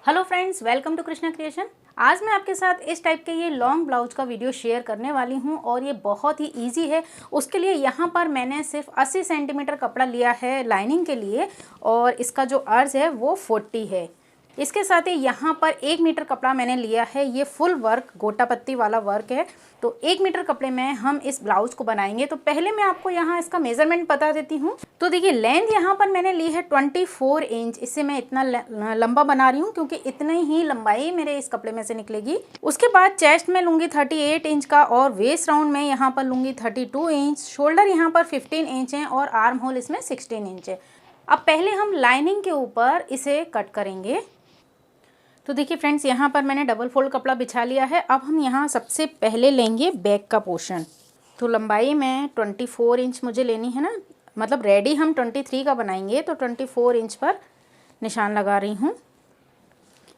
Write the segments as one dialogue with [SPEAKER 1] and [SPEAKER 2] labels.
[SPEAKER 1] Hello friends, welcome to Krishna creation. आज मैं आपके साथ इस टाइप के ये लॉन्ग ब्लाउज का वीडियो शेयर करने वाली हूँ और ये बहुत ही इजी है। उसके लिए यहाँ पर मैंने सिर्फ 80 सेंटीमीटर कपड़ा लिया है लाइनिंग के लिए और इसका जो अर्ज है वो 40 है। इसके साथ ही यहाँ पर 1 मीटर कपड़ा मैंने लिया है। ये फुल वर्क गोटा पत्ती वाला वर्क है। तो 1 मीटर कपड़े में हम इस ब्लाउज को बनाएंगे। तो पहले मैं आपको यहाँ इसका मेजरमेंट बता देती हूँ। तो देखिए, लेंथ यहाँ पर मैंने ली है 24 इंच। इससे मैं इतना लंबा बना रही हूँ क्योंकि इतनी ही लंबाई मेरे इस कपड़े में से निकलेगी। उसके बाद चेस्ट में लूँगी 38 इंच का और वेस्ट राउंड में यहाँ पर लूँगी 32 इंच। शोल्डर यहाँ पर 15 इंच है और आर्म होल इसमें 16 इंच है। अब पहले हम लाइनिंग के ऊपर इसे कट करेंगे। तो देखिए फ्रेंड्स, यहाँ पर मैंने डबल फोल्ड कपड़ा बिछा लिया है। अब हम यहाँ सबसे पहले लेंगे बैक का पोर्शन। तो लंबाई में 24 इंच मुझे लेनी है ना, मतलब रेडी हम 23 का बनाएंगे तो 24 इंच पर निशान लगा रही हूँ।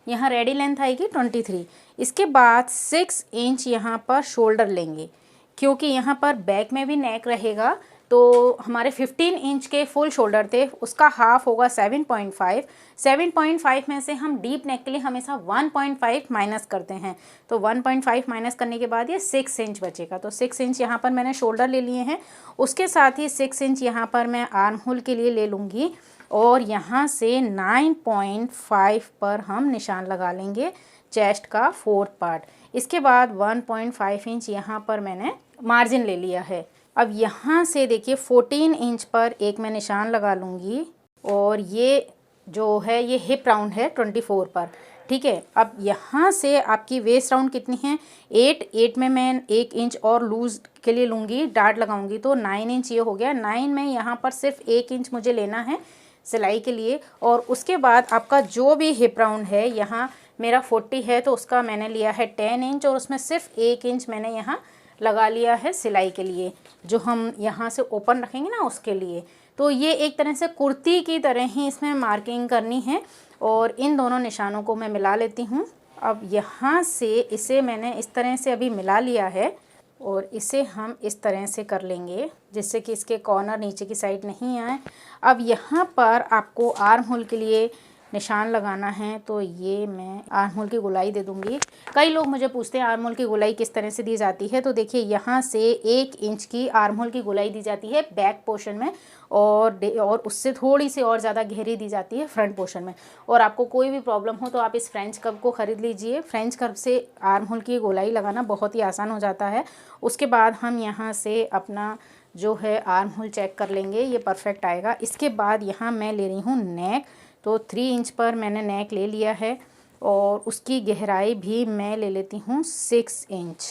[SPEAKER 1] यहाँ रेडी लेंथ आएगी 23। इसके बाद 6 इंच यहाँ पर शोल्डर लेंगे क्योंकि यहाँ पर बैक में भी नेक रहेगा। तो हमारे 15 इंच के फुल शोल्डर थे, उसका हाफ होगा 7.5। 7.5 में से हम डीप नेक के लिए हमेशा 1.5 माइनस करते हैं। तो 1.5 माइनस करने के बाद ये 6 इंच बचेगा। तो 6 इंच यहाँ पर मैंने शोल्डर ले लिए हैं। उसके साथ ही 6 इंच यहाँ पर मैं आर्म होल के लिए ले लूँगी और यहाँ से 9.5 पर हम निशान लगा लेंगे चेस्ट का 4th पार्ट। इसके बाद 1.5 इंच यहाँ पर मैंने मार्जिन ले लिया है। अब यहाँ से देखिए 14 इंच पर एक मैं निशान लगा लूँगी और ये जो है ये हिप राउंड है 24 पर। ठीक है, अब यहाँ से आपकी वेस्ट राउंड कितनी है 8 में मैं 1 इंच और लूज़ के लिए लूँगी, डार्ट लगाऊंगी तो 9 इंच ये हो गया। 9 में यहाँ पर सिर्फ 1 इंच मुझे लेना है सिलाई के लिए। और उसके बाद आपका जो भी हिप राउंड है, यहाँ मेरा 40 है तो उसका मैंने लिया है 10 इंच और उसमें सिर्फ 1 इंच मैंने यहाँ लगा लिया है सिलाई के लिए, जो हम यहाँ से ओपन रखेंगे ना उसके लिए। तो ये एक तरह से कुर्ती की तरह ही इसमें मार्किंग करनी है और इन दोनों निशानों को मैं मिला लेती हूँ। अब यहाँ से इसे मैंने इस तरह से अभी मिला लिया है और इसे हम इस तरह से कर लेंगे जिससे कि इसके कॉर्नर नीचे की साइड नहीं आए। अब यहाँ पर आपको आर्म होल के लिए निशान लगाना है तो ये मैं आर्म होल की गोलाई दे दूँगी। कई लोग मुझे पूछते हैं आर्म होल की गोलाई किस तरह से दी जाती है। तो देखिए, यहाँ से 1 इंच की आर्म होल की गोलाई दी जाती है बैक पोर्शन में और उससे थोड़ी सी और ज़्यादा गहरी दी जाती है फ्रंट पोर्शन में। और आपको कोई भी प्रॉब्लम हो तो आप इस फ्रेंच कर्व को ख़रीद लीजिए। फ्रेंच कर्व से आर्म होल की गोलाई लगाना बहुत ही आसान हो जाता है। उसके बाद हम यहाँ से अपना जो है आर्म होल चेक कर लेंगे, ये परफेक्ट आएगा। इसके बाद यहाँ मैं ले रही हूँ नेक। तो 3 इंच पर मैंने नेक ले लिया है और उसकी गहराई भी मैं ले लेती हूँ 6 इंच।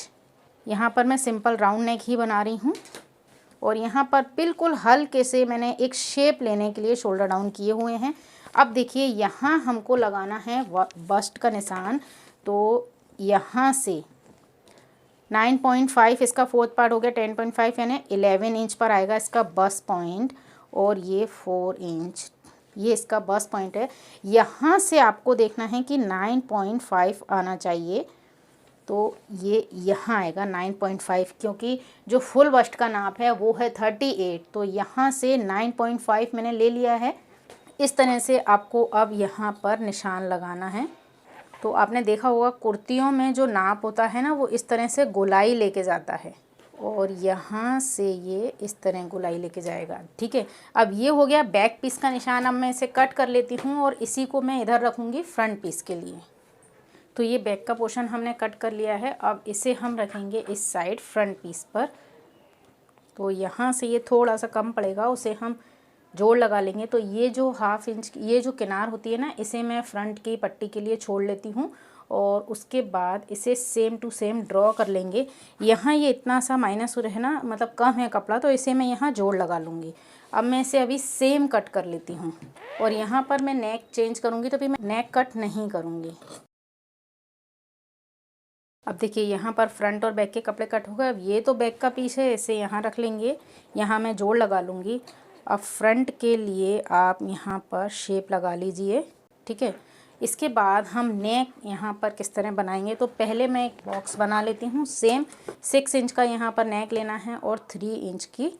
[SPEAKER 1] यहाँ पर मैं सिंपल राउंड नेक ही बना रही हूँ और यहाँ पर बिल्कुल हल्के से मैंने एक शेप लेने के लिए शोल्डर डाउन किए हुए हैं। अब देखिए, यहाँ हमको लगाना है बस्ट का निशान। तो यहाँ से 9.5 इसका 4th पार्ट हो गया, 10.5 यानी 11 इंच पर आएगा इसका बस्ट पॉइंट और ये 4 इंच ये इसका बस्ट पॉइंट है। यहाँ से आपको देखना है कि 9.5 आना चाहिए। तो ये यहाँ आएगा 9.5 क्योंकि जो फुल बस्ट का नाप है वो है 38। तो यहाँ से 9.5 मैंने ले लिया है। इस तरह से आपको अब यहाँ पर निशान लगाना है। तो आपने देखा होगा कुर्तियों में जो नाप होता है ना, वो इस तरह से गोलाई लेके जाता है और यहाँ से ये इस तरह गोलाई लेके जाएगा। ठीक है, अब ये हो गया बैक पीस का निशान। अब मैं इसे कट कर लेती हूँ और इसी को मैं इधर रखूँगी फ्रंट पीस के लिए। तो ये बैक का पोर्शन हमने कट कर लिया है। अब इसे हम रखेंगे इस साइड फ्रंट पीस पर। तो यहाँ से ये थोड़ा सा कम पड़ेगा, उसे हम जोड़ लगा लेंगे। तो ये जो हाफ इंच ये जो किनार होती है ना, इसे मैं फ्रंट की पट्टी के लिए छोड़ लेती हूँ और उसके बाद इसे सेम टू सेम ड्रॉ कर लेंगे। यहाँ ये इतना सा माइनस हो रहा है ना, मतलब कम है कपड़ा, तो इसे मैं यहाँ जोड़ लगा लूँगी। अब मैं इसे अभी सेम कट कर लेती हूँ और यहाँ पर मैं नेक चेंज करूँगी तो भी मैं नेक कट नहीं करूँगी। अब देखिए, यहाँ पर फ्रंट और बैक के कपड़े कट हो गए। अब ये तो बैक का पीस है, इसे यहाँ रख लेंगे। यहाँ मैं जोड़ लगा लूँगी। अब फ्रंट के लिए आप यहाँ पर शेप लगा लीजिए। ठीक है, इसके बाद हम नेक यहाँ पर किस तरह बनाएंगे। तो पहले मैं एक बॉक्स बना लेती हूँ। सेम 6 इंच का यहाँ पर नेक लेना है और 3 इंच की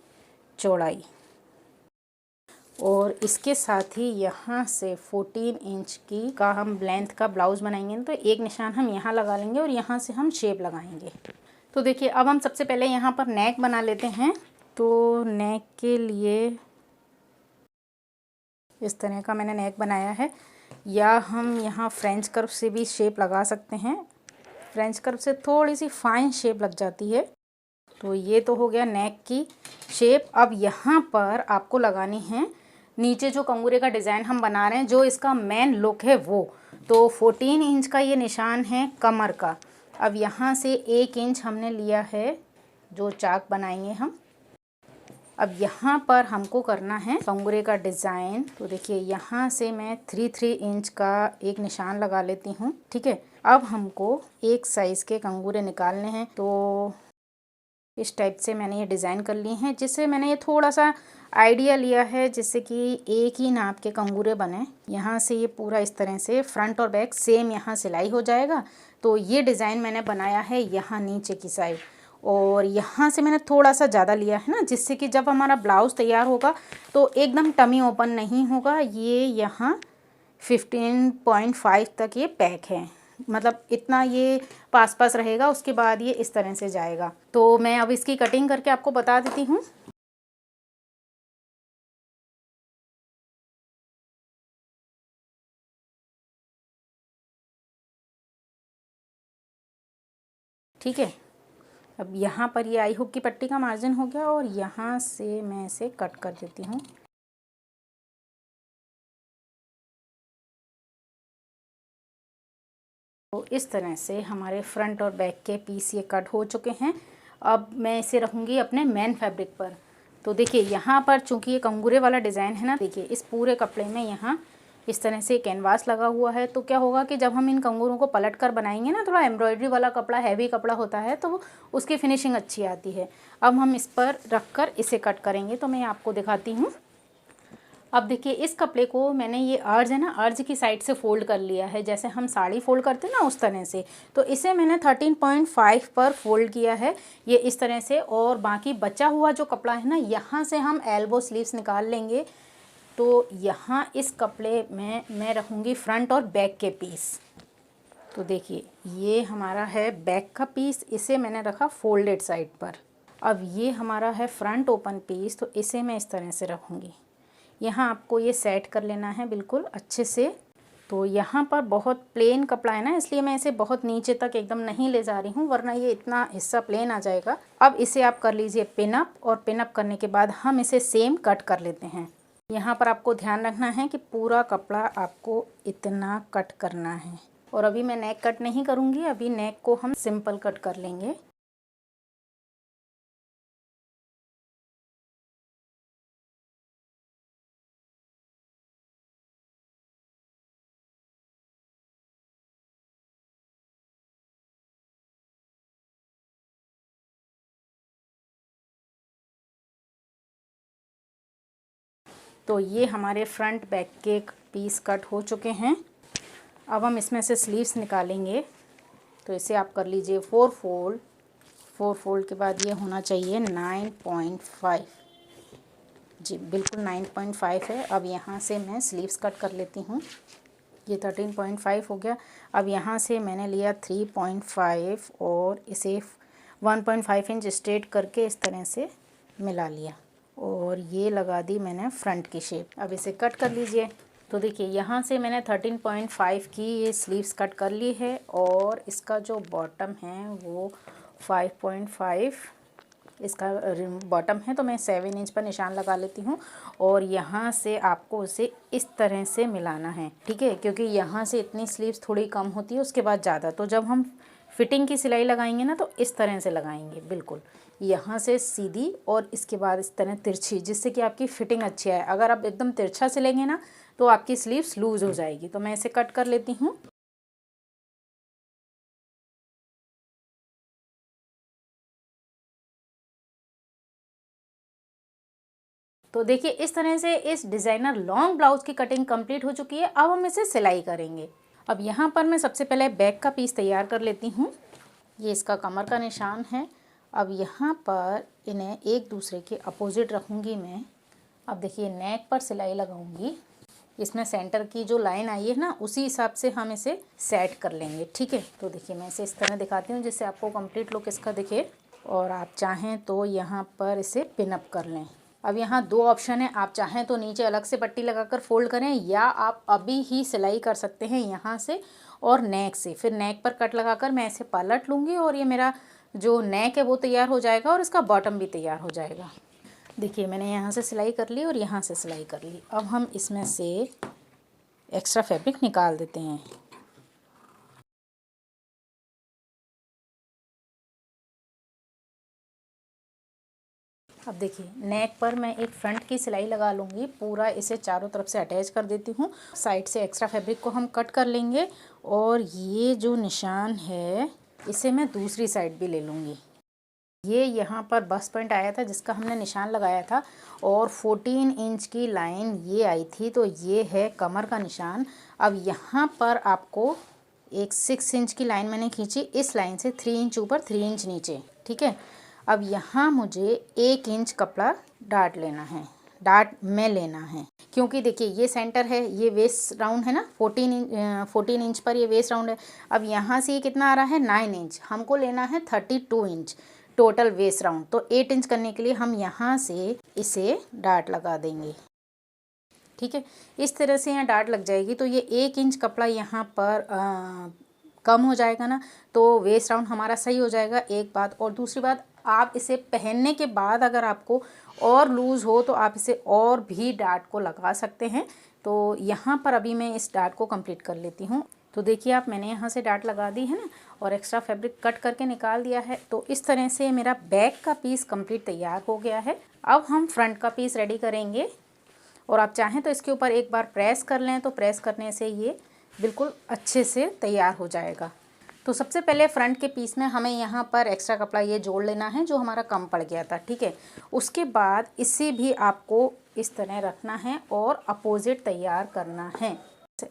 [SPEAKER 1] चौड़ाई। और इसके साथ ही यहाँ से 14 इंच की का हम लेंथ का ब्लाउज़ बनाएंगे, तो एक निशान हम यहाँ लगा लेंगे और यहाँ से हम शेप लगाएंगे। तो देखिए अब हम सबसे पहले यहाँ पर नेक बना लेते हैं। तो नेक के लिए इस तरह का मैंने नेक बनाया है, या हम यहाँ फ्रेंच कर्व से भी शेप लगा सकते हैं। फ्रेंच कर्व से थोड़ी सी फाइन शेप लग जाती है। तो ये तो हो गया नेक की शेप। अब यहाँ पर आपको लगानी है नीचे जो कंगूरे का डिज़ाइन हम बना रहे हैं, जो इसका मेन लुक है वो। तो 14 इंच का ये निशान है कमर का। अब यहाँ से 1 इंच हमने लिया है जो चाक बनाएंगे हम। अब यहाँ पर हमको करना है कंगूरे का डिज़ाइन। तो देखिए यहाँ से मैं 3 इंच का एक निशान लगा लेती हूँ, ठीक है। अब हमको एक साइज़ के कंगूरे निकालने हैं। तो इस टाइप से मैंने ये डिज़ाइन कर लिए हैं, जिससे मैंने ये थोड़ा सा आइडिया लिया है जिससे कि एक ही नाप के कंगूरे बने। यहाँ से ये पूरा इस तरह से फ्रंट और बैक सेम यहाँ सिलाई हो जाएगा। तो ये डिज़ाइन मैंने बनाया है यहाँ नीचे की साइड, और यहाँ से मैंने थोड़ा सा ज़्यादा लिया है ना, जिससे कि जब हमारा ब्लाउज़ तैयार होगा तो एकदम टमी ओपन नहीं होगा। ये यहाँ 15.5 तक ये पैक है, मतलब इतना ये पास पास रहेगा, उसके बाद ये इस तरह से जाएगा। तो मैं अब इसकी कटिंग करके आपको बता देती हूँ। ठीक है, अब यहाँ पर ये आई हुक की पट्टी का मार्जिन हो गया, और यहाँ से मैं इसे कट कर देती हूँ। तो इस तरह से हमारे फ्रंट और बैक के पीस ये कट हो चुके हैं। अब मैं इसे रखूँगी अपने मेन फैब्रिक पर। तो देखिए यहाँ पर चूँकि ये कंगूरे वाला डिज़ाइन है ना, देखिए इस पूरे कपड़े में यहाँ इस तरह से कैनवास लगा हुआ है। तो क्या होगा कि जब हम इन कंगूरों को पलट कर बनाएंगे ना, थोड़ा एम्ब्रॉयडरी वाला कपड़ा, हैवी कपड़ा होता है, तो उसकी फिनिशिंग अच्छी आती है। अब हम इस पर रख कर इसे कट करेंगे। तो मैं आपको दिखाती हूँ। अब देखिए इस कपड़े को मैंने ये अर्ज है ना, अर्ज की साइड से फ़ोल्ड कर लिया है, जैसे हम साड़ी फ़ोल्ड करते हैं ना उस तरह से। तो इसे मैंने 13.5 पर फ़ोल्ड किया है ये इस तरह से। और बाकी बचा हुआ जो कपड़ा है ना, यहाँ से हम एल्बो स्लीव्स निकाल लेंगे। तो यहाँ इस कपड़े में मैं रखूँगी फ्रंट और बैक के पीस। तो देखिए ये हमारा है बैक का पीस, इसे मैंने रखा फोल्डेड साइड पर। अब ये हमारा है फ्रंट ओपन पीस, तो इसे मैं इस तरह से रखूँगी। यहाँ आपको ये सेट कर लेना है बिल्कुल अच्छे से। तो यहाँ पर बहुत प्लेन कपड़ा है ना, इसलिए मैं इसे बहुत नीचे तक एकदम नहीं ले जा रही हूँ, वरना ये इतना हिस्सा प्लेन आ जाएगा। अब इसे आप कर लीजिए पिन अप, और पिन अप करने के बाद हम इसे सेम कट कर लेते हैं। यहाँ पर आपको ध्यान रखना है कि पूरा कपड़ा आपको इतना कट करना है। और अभी मैं नेक कट नहीं करूँगी, अभी नेक को हम सिंपल कट कर लेंगे। तो ये हमारे फ्रंट बैक के पीस कट हो चुके हैं। अब हम इसमें से स्लीव्स निकालेंगे। तो इसे आप कर लीजिए 4 फोल्ड। 4 फोल्ड के बाद ये होना चाहिए 9.5। जी बिल्कुल 9.5 है। अब यहाँ से मैं स्लीव्स कट कर लेती हूँ। ये 13.5 हो गया। अब यहाँ से मैंने लिया 3.5 और इसे 1.5 इंच स्ट्रेट करके इस तरह से मिला लिया, और ये लगा दी मैंने फ्रंट की शेप। अब इसे कट कर लीजिए। तो देखिए यहाँ से मैंने 13.5 की ये स्लीव्स कट कर ली है, और इसका जो बॉटम है वो 5.5 इसका बॉटम है। तो मैं 7 इंच पर निशान लगा लेती हूँ, और यहाँ से आपको उसे इस तरह से मिलाना है, ठीक है, क्योंकि यहाँ से इतनी स्लीव्स थोड़ी कम होती है, उसके बाद ज़्यादा। तो जब हम फिटिंग की सिलाई लगाएंगे ना, तो इस तरह से लगाएंगे बिल्कुल, यहाँ से सीधी और इसके बाद इस तरह तिरछी, जिससे कि आपकी फिटिंग अच्छी आए। अगर आप एकदम तिरछा सिलेंगे ना, तो आपकी स्लीव्स लूज़ हो जाएगी। तो मैं इसे कट कर लेती हूँ। तो देखिए इस तरह से इस डिज़ाइनर लॉन्ग ब्लाउज की कटिंग कंप्लीट हो चुकी है। अब हम इसे सिलाई करेंगे। अब यहाँ पर मैं सबसे पहले बैक का पीस तैयार कर लेती हूँ। ये इसका कमर का निशान है। अब यहाँ पर इन्हें एक दूसरे के अपोजिट रखूँगी मैं। अब देखिए नेक पर सिलाई लगाऊंगी, इसमें सेंटर की जो लाइन आई है ना उसी हिसाब से हम इसे सेट कर लेंगे, ठीक है। तो देखिए मैं इसे इस तरह दिखाती हूँ जिससे आपको कंप्लीट लुक इसका दिखे, और आप चाहें तो यहाँ पर इसे पिन अप कर लें। अब यहाँ दो ऑप्शन है, आप चाहें तो नीचे अलग से पट्टी लगाकर फोल्ड करें, या आप अभी ही सिलाई कर सकते हैं यहाँ से और नेक से। फिर नेक पर कट लगाकर मैं इसे पलट लूँगी और ये मेरा जो नेक है वो तैयार हो जाएगा और इसका बॉटम भी तैयार हो जाएगा। देखिए मैंने यहाँ से सिलाई कर ली और यहाँ से सिलाई कर ली। अब हम इसमें से एक्स्ट्रा फैब्रिक निकाल देते हैं। अब देखिए नेक पर मैं एक फ्रंट की सिलाई लगा लूँगी, पूरा इसे चारों तरफ से अटैच कर देती हूँ। साइड से एक्स्ट्रा फैब्रिक को हम कट कर लेंगे और ये जो निशान है इसे मैं दूसरी साइड भी ले लूँगी। ये यहाँ पर बस पॉइंट आया था जिसका हमने निशान लगाया था और 14 इंच की लाइन ये आई थी, तो ये है कमर का निशान। अब यहाँ पर आपको एक 6 इंच की लाइन मैंने खींची, इस लाइन से 3 इंच ऊपर 3 इंच नीचे, ठीक है। अब यहाँ मुझे 1 इंच कपड़ा डाट लेना है, डाट में लेना है, क्योंकि देखिए ये सेंटर है, ये वेस्ट राउंड है ना, 14 इंच पर ये वेस्ट राउंड है। अब यहाँ से ये कितना आ रहा है 9 इंच, हमको लेना है 32 इंच टोटल वेस्ट राउंड। तो 8 इंच करने के लिए हम यहाँ से इसे डाट लगा देंगे, ठीक है। इस तरह से यहाँ डाट लग जाएगी तो ये 1 इंच कपड़ा यहाँ पर कम हो जाएगा ना, तो वेस्ट राउंड हमारा सही हो जाएगा, एक बात। और दूसरी बात, आप इसे पहनने के बाद अगर आपको और लूज़ हो तो आप इसे और भी डाट को लगा सकते हैं। तो यहाँ पर अभी मैं इस डाट को कंप्लीट कर लेती हूँ। तो देखिए आप, मैंने यहाँ से डाट लगा दी है ना और एक्स्ट्रा फैब्रिक कट करके निकाल दिया है। तो इस तरह से मेरा बैक का पीस कंप्लीट तैयार हो गया है। अब हम फ्रंट का पीस रेडी करेंगे और आप चाहें तो इसके ऊपर एक बार प्रेस कर लें, तो प्रेस करने से ये बिल्कुल अच्छे से तैयार हो जाएगा। तो सबसे पहले फ्रंट के पीस में हमें यहाँ पर एक्स्ट्रा कपड़ा ये जोड़ लेना है जो हमारा कम पड़ गया था, ठीक है। उसके बाद इसे भी आपको इस तरह रखना है और अपोजिट तैयार करना है।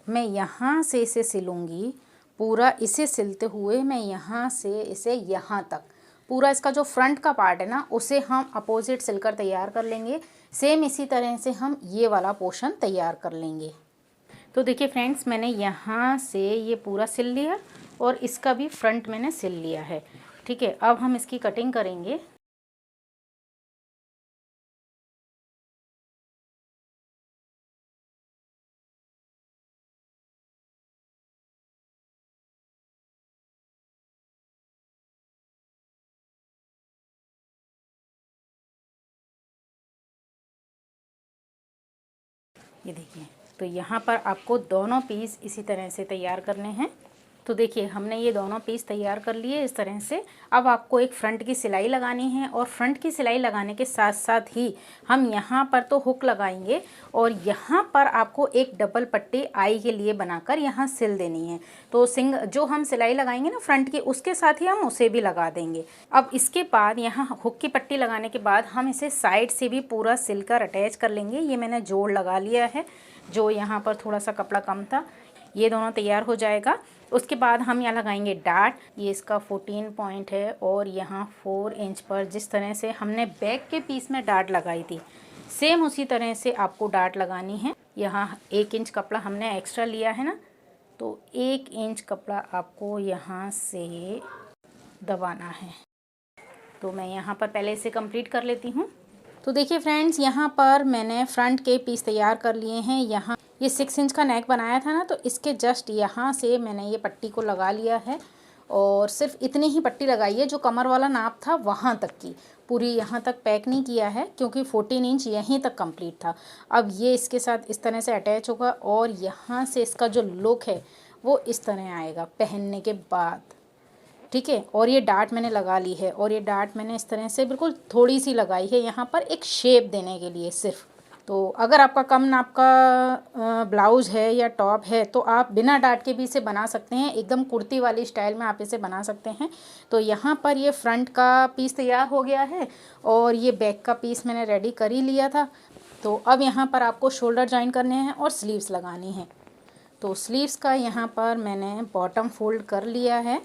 [SPEAKER 1] मैं यहाँ से इसे सिलूँगी, पूरा इसे सिलते हुए मैं यहाँ से इसे यहाँ तक पूरा इसका जो फ्रंट का पार्ट है ना उसे हम अपोजिट सिलकर तैयार कर लेंगे। सेम इसी तरह से हम ये वाला पोर्शन तैयार कर लेंगे। तो देखिए फ्रेंड्स, मैंने यहाँ से ये पूरा सिल लिया और इसका भी फ्रंट मैंने सिल लिया है, ठीक है। अब हम इसकी कटिंग करेंगे। ये देखिए, तो यहाँ पर आपको दोनों पीस इसी तरह से तैयार करने हैं। तो देखिए हमने ये दोनों पीस तैयार कर लिए इस तरह से। अब आपको एक फ्रंट की सिलाई लगानी है और फ्रंट की सिलाई लगाने के साथ साथ ही हम यहाँ पर तो हुक लगाएंगे और यहाँ पर आपको एक डबल पट्टी आई के लिए बनाकर यहाँ सिल देनी है। तो जो हम सिलाई लगाएंगे ना फ्रंट की, उसके साथ ही हम उसे भी लगा देंगे। अब इसके बाद यहाँ हुक की पट्टी लगाने के बाद हम इसे साइड से भी पूरा सिलकर अटैच कर लेंगे। ये मैंने जोड़ लगा लिया है, जो यहाँ पर थोड़ा सा कपड़ा कम था, ये दोनों तैयार हो जाएगा। उसके बाद हम यहाँ लगाएंगे डाट। ये इसका 14 पॉइंट है और यहाँ 4 इंच पर जिस तरह से हमने बैक के पीस में डाट लगाई थी, सेम उसी तरह से आपको डाट लगानी है। यहाँ 1 इंच कपड़ा हमने एक्स्ट्रा लिया है ना, तो 1 इंच कपड़ा आपको यहाँ से दबाना है। तो मैं यहाँ पर पहले इसे कंप्लीट कर लेती हूँ। तो देखिए फ्रेंड्स, यहाँ पर मैंने फ्रंट के पीस तैयार कर लिए हैं। यहाँ ये 6 इंच का नेक बनाया था ना, तो इसके जस्ट यहाँ से मैंने ये पट्टी को लगा लिया है और सिर्फ इतनी ही पट्टी लगाई है, जो कमर वाला नाप था वहाँ तक की, पूरी यहाँ तक पैक नहीं किया है क्योंकि 14 इंच यहीं तक कंप्लीट था। अब ये इसके साथ इस तरह से अटैच होगा और यहाँ से इसका जो लुक है वो इस तरह आएगा पहनने के बाद, ठीक है। और ये डाट मैंने लगा ली है और ये डाट मैंने इस तरह से बिल्कुल थोड़ी सी लगाई है यहाँ पर एक शेप देने के लिए सिर्फ। तो अगर आपका कम नाप का ब्लाउज़ है या टॉप है तो आप बिना डाट के भी इसे बना सकते हैं, एकदम कुर्ती वाली स्टाइल में आप इसे बना सकते हैं। तो यहाँ पर ये फ्रंट का पीस तैयार हो गया है और ये बैक का पीस मैंने रेडी कर ही लिया था। तो अब यहाँ पर आपको शोल्डर जॉइन करने हैं और स्लीव्स लगानी है। तो स्लीव्स का यहाँ पर मैंने बॉटम फोल्ड कर लिया है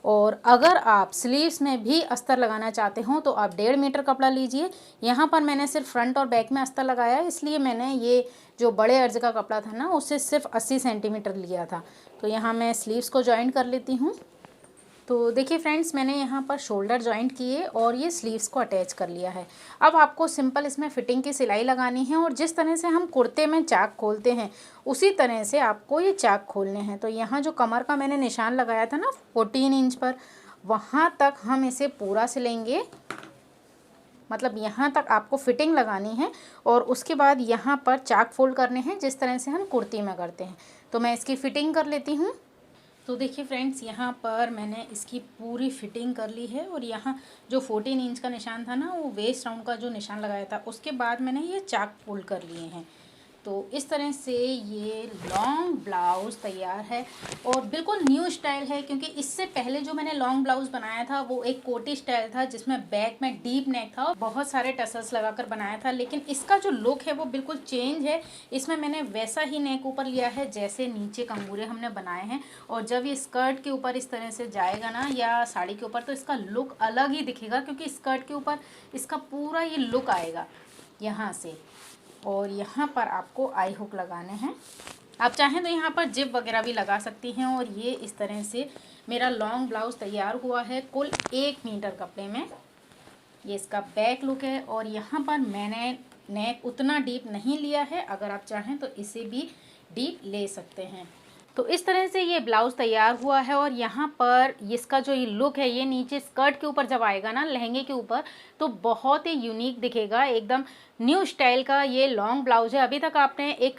[SPEAKER 1] और अगर आप स्लीव्स में भी अस्तर लगाना चाहते हो तो आप 1.5 मीटर कपड़ा लीजिए। यहाँ पर मैंने सिर्फ फ्रंट और बैक में अस्तर लगाया है, इसलिए मैंने ये जो बड़े अर्ज का कपड़ा था ना उससे सिर्फ 80 सेंटीमीटर लिया था। तो यहाँ मैं स्लीव्स को जॉइंट कर लेती हूँ। तो देखिए फ्रेंड्स, मैंने यहाँ पर शोल्डर जॉइंट किए और ये स्लीव्स को अटैच कर लिया है। अब आपको सिंपल इसमें फिटिंग की सिलाई लगानी है और जिस तरह से हम कुर्ते में चाक खोलते हैं उसी तरह से आपको ये चाक खोलने हैं। तो यहाँ जो कमर का मैंने निशान लगाया था ना 14 इंच पर, वहाँ तक हम इसे पूरा सिलेंगे। मतलब यहाँ तक आपको फिटिंग लगानी है और उसके बाद यहाँ पर चाक फोल्ड करने हैं जिस तरह से हम कुर्ती में करते हैं। तो मैं इसकी फ़िटिंग कर लेती हूँ। तो देखिए फ्रेंड्स, यहाँ पर मैंने इसकी पूरी फिटिंग कर ली है और यहाँ जो 14 इंच का निशान था ना वो वेस्ट राउंड का जो निशान लगाया था उसके बाद मैंने ये चाक फोल्ड कर लिए हैं। तो इस तरह से ये लॉन्ग ब्लाउज़ तैयार है और बिल्कुल न्यू स्टाइल है, क्योंकि इससे पहले जो मैंने लॉन्ग ब्लाउज़ बनाया था वो एक कोटी स्टाइल था जिसमें बैक में डीप नेक था और बहुत सारे टसल्स लगाकर बनाया था। लेकिन इसका जो लुक है वो बिल्कुल चेंज है। इसमें मैंने वैसा ही नेक ऊपर लिया है जैसे नीचे कंगूरे हमने बनाए हैं, और जब ये स्कर्ट के ऊपर इस तरह से जाएगा ना या साड़ी के ऊपर तो इसका लुक अलग ही दिखेगा, क्योंकि स्कर्ट के ऊपर इसका पूरा ये लुक आएगा यहाँ से। और यहाँ पर आपको आई हुक लगाने हैं। आप चाहें तो यहाँ पर जिप वगैरह भी लगा सकती हैं। और ये इस तरह से मेरा लॉन्ग ब्लाउज़ तैयार हुआ है कुल 1 मीटर कपड़े में। ये इसका बैक लुक है और यहाँ पर मैंने नेक उतना डीप नहीं लिया है, अगर आप चाहें तो इसे भी डीप ले सकते हैं। तो इस तरह से ये ब्लाउज़ तैयार हुआ है और यहाँ पर इसका जो ये लुक है ये नीचे स्कर्ट के ऊपर जब आएगा ना लहंगे के ऊपर तो बहुत ही यूनिक दिखेगा, एकदम न्यू स्टाइल का ये लॉन्ग ब्लाउज़ है। अभी तक आपने एक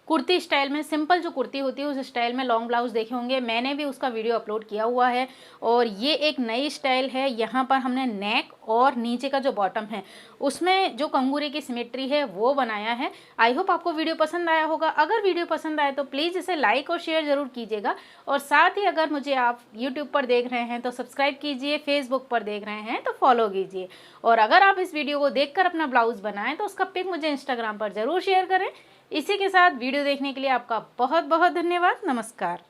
[SPEAKER 1] कुर्ती स्टाइल में, सिंपल जो कुर्ती होती है उस स्टाइल में लॉन्ग ब्लाउज़ देखे होंगे, मैंने भी उसका वीडियो अपलोड किया हुआ है। और ये एक नई स्टाइल है। यहाँ पर हमने नेक और नीचे का जो बॉटम है उसमें जो कंगूरे की सिमेट्री है वो बनाया है। आई होप आपको वीडियो पसंद आया होगा। अगर वीडियो पसंद आए तो प्लीज़ इसे लाइक और शेयर ज़रूर कीजिएगा। और साथ ही अगर मुझे आप यूट्यूब पर देख रहे हैं तो सब्सक्राइब कीजिए, फेसबुक पर देख रहे हैं तो फॉलो कीजिए। और अगर आप इस वीडियो को देखकर अपना ब्लाउज़ बनाएं तो उसका पिक मुझे इंस्टाग्राम पर ज़रूर शेयर करें। इसी के साथ वीडियो देखने के लिए आपका बहुत बहुत धन्यवाद। नमस्कार।